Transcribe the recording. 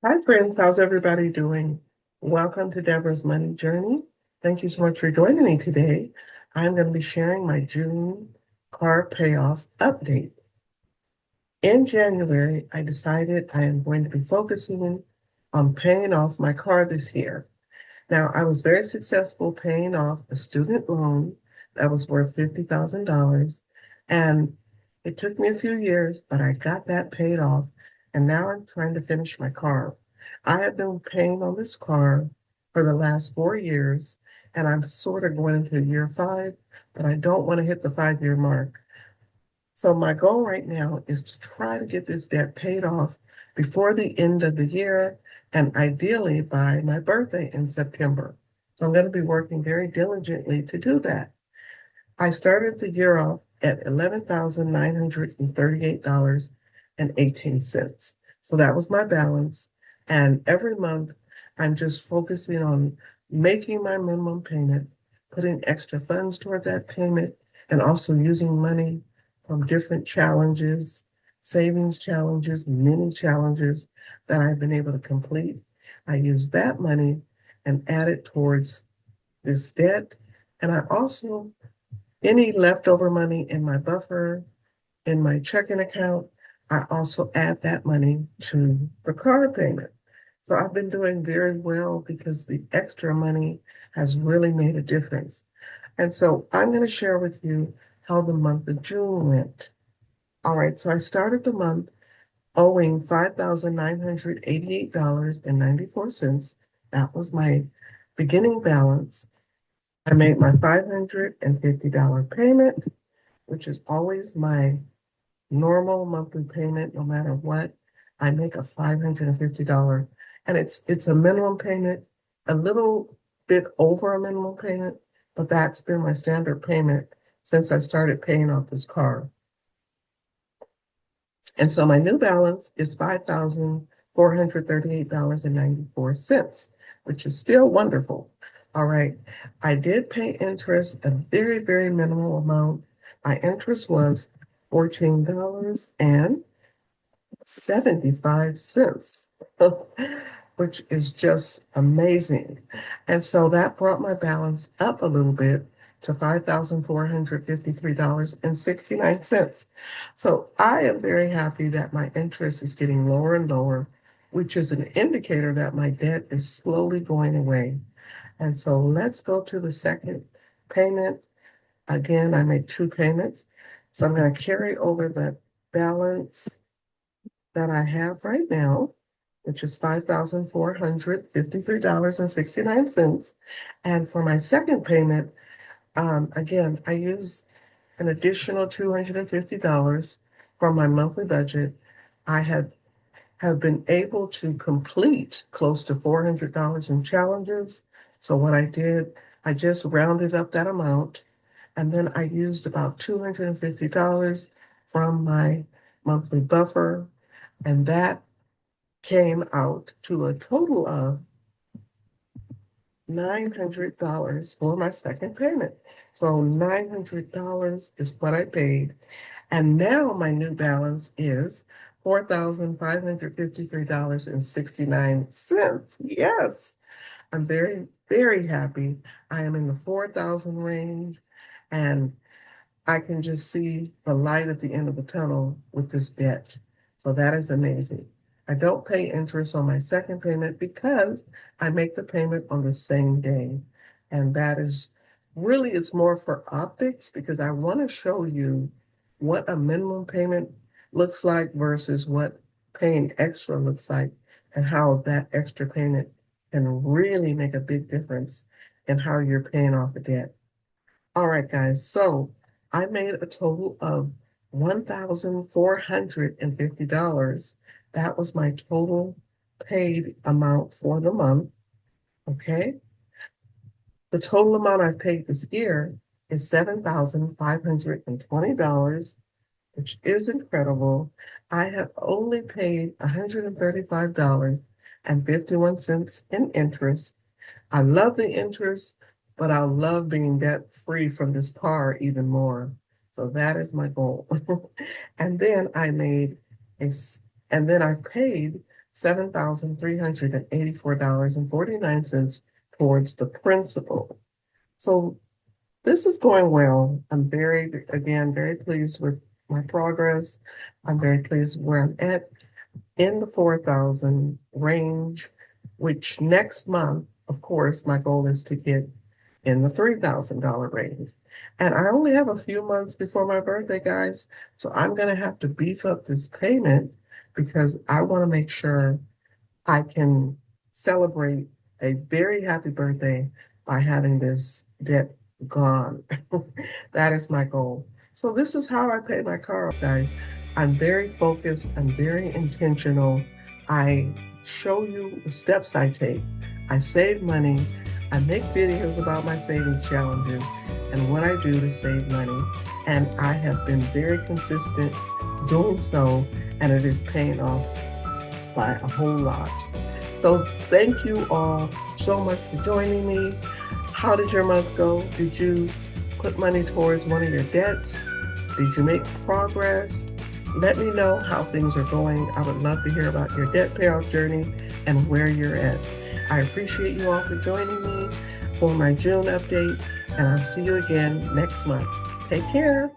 Hi, friends. How's everybody doing? Welcome to Debra's Money Journey. Thank you so much for joining me today. I'm going to be sharing my June car payoff update. In January, I decided I am going to be focusing on paying off my car this year. Now, I was very successful paying off a student loan that was worth $50,000. And it took me a few years, but I got that paid off. And now I'm trying to finish my car. I have been paying on this car for the last 4 years, and I'm sort of going into year five, but I don't want to hit the 5 year mark. So my goal right now is to try to get this debt paid off before the end of the year and ideally by my birthday in September. So I'm going to be working very diligently to do that. I started the year off at $11,938.18. So that was my balance. And every month I'm just focusing on making my minimum payment, putting extra funds toward that payment, and also using money from different challenges, savings challenges, mini challenges that I've been able to complete. I use that money and add it towards this debt. And I also any leftover money in my buffer, in my checking account, I also add that money to the car payment. So I've been doing very well because the extra money has really made a difference. And so I'm going to share with you how the month of June went. All right, so I started the month owing $5,988.94. That was my beginning balance. I made my $550 payment, which is always my normal monthly payment, no matter what. I make a $550, and it's a minimum payment, a little bit over a minimum payment, but that's been my standard payment since I started paying off this car. And so my new balance is $5,438.94, which is still wonderful. All right. I did pay interest a very, very minimal amount. My interest was $14.75, which is just amazing. And so that brought my balance up a little bit to $5,453.69. So I am very happy that my interest is getting lower and lower, which is an indicator that my debt is slowly going away. And so let's go to the second payment. Again, I made two payments. So I'm going to carry over the balance that I have right now, which is $5,453.69. And for my second payment, again, I use an additional $250 from my monthly budget. I have been able to complete close to $400 in challenges. So what I did, I just rounded up that amount, and then I used about $250 from my monthly buffer, and that came out to a total of $900 for my second payment. So $900 is what I paid. And now my new balance is $4,553.69. Yes, I'm very, very happy. I am in the 4,000 range, and I can just see the light at the end of the tunnel with this debt. So that is amazing. I don't pay interest on my second payment because I make the payment on the same day. And that is really, it's more for optics because I want to show you what a minimum payment looks like versus what paying extra looks like and how that extra payment can really make a big difference in how you're paying off the debt. All right, guys. So I made a total of $1,450. That was my total paid amount for the month. Okay. The total amount I've paid this year is $7,520, which is incredible. I have only paid $135.51 in interest. I love the interest, but I love being debt free from this car even more. So that is my goal. and then I made a, and then I paid $7,384.49 towards the principal. So this is going well. I'm very pleased with my progress. I'm very pleased where I'm at in the 4,000 range, which next month, of course, my goal is to get in the $3,000 range. And I only have a few months before my birthday, guys. So I'm going to have to beef up this payment because I want to make sure I can celebrate a very happy birthday by having this debt gone. That is my goal. So this is how I pay my car off, guys. I'm very focused. I'm very intentional. I show you the steps I take. I save money. I make videos about my saving challenges and what I do to save money. And I have been very consistent doing so, and it is paying off by a whole lot. So thank you all so much for joining me. How did your month go? Did you put money towards one of your debts? Did you make progress? Let me know how things are going. I would love to hear about your debt payoff journey and where you're at. I appreciate you all for joining me for my June update, and I'll see you again next month. Take care.